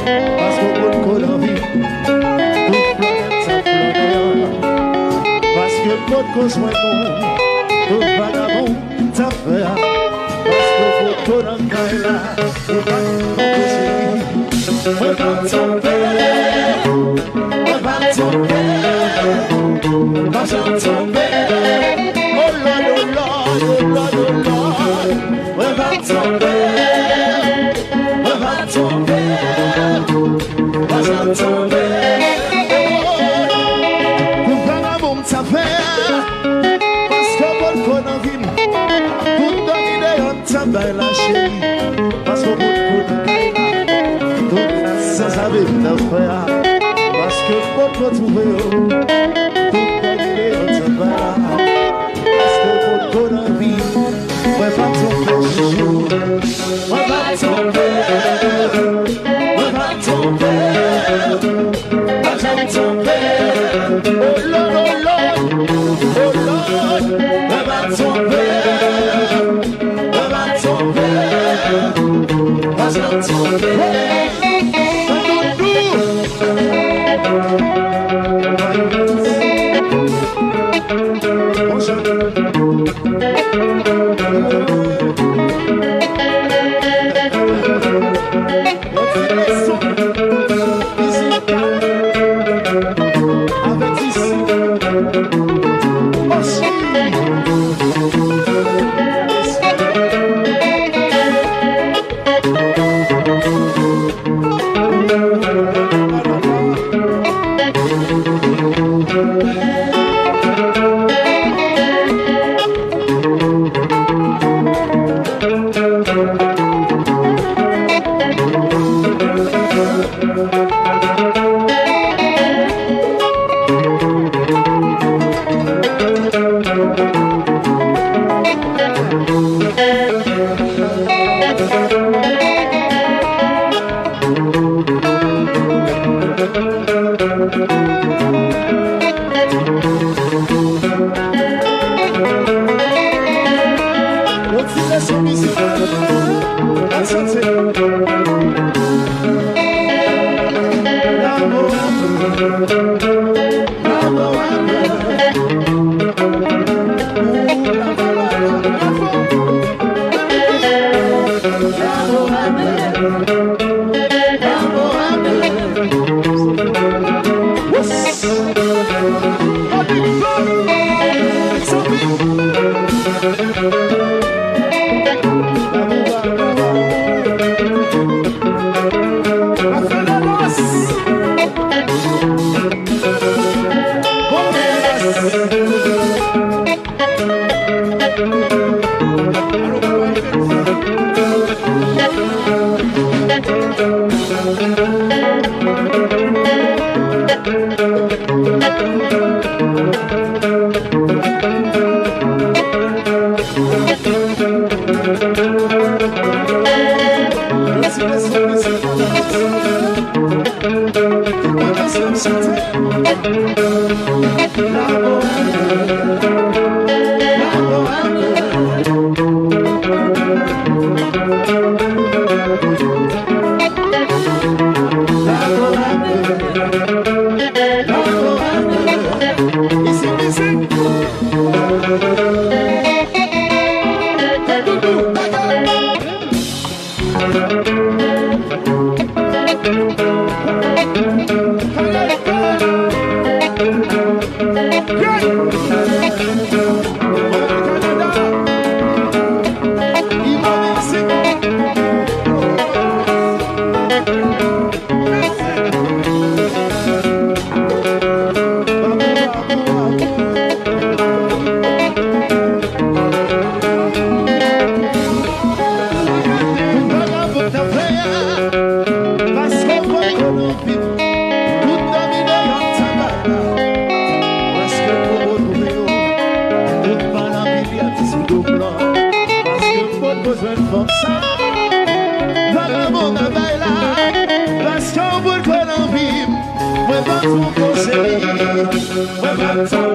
parce qu'on peut qu'on en vit, toute planète ça flaneur, parce que pour qu'on soit bon, tout vagabond ça fait, parce que pour qu'on en gagne là, on va composer, on va tomber, on va tomber, on va tomber, oh Lord, oh Lord, oh Lord, oh Lord, on va tomber, on va tomber, on va tomber, pour vagabond ça fait, parce que pour qu'on en vit, tout dominer on t'abaille la chérie, parce que pour qu'on en gagne, tout ça ça veut faire, parce que pour qu'on trouve, tout dominer on t'abaille, parce que pour qu'on en vit, on va tomber, on va tomber, on va tomber, on va tomber, oh Lord, oh Lord, oh Lord, on va tomber, on va tomber, on va tomber. We're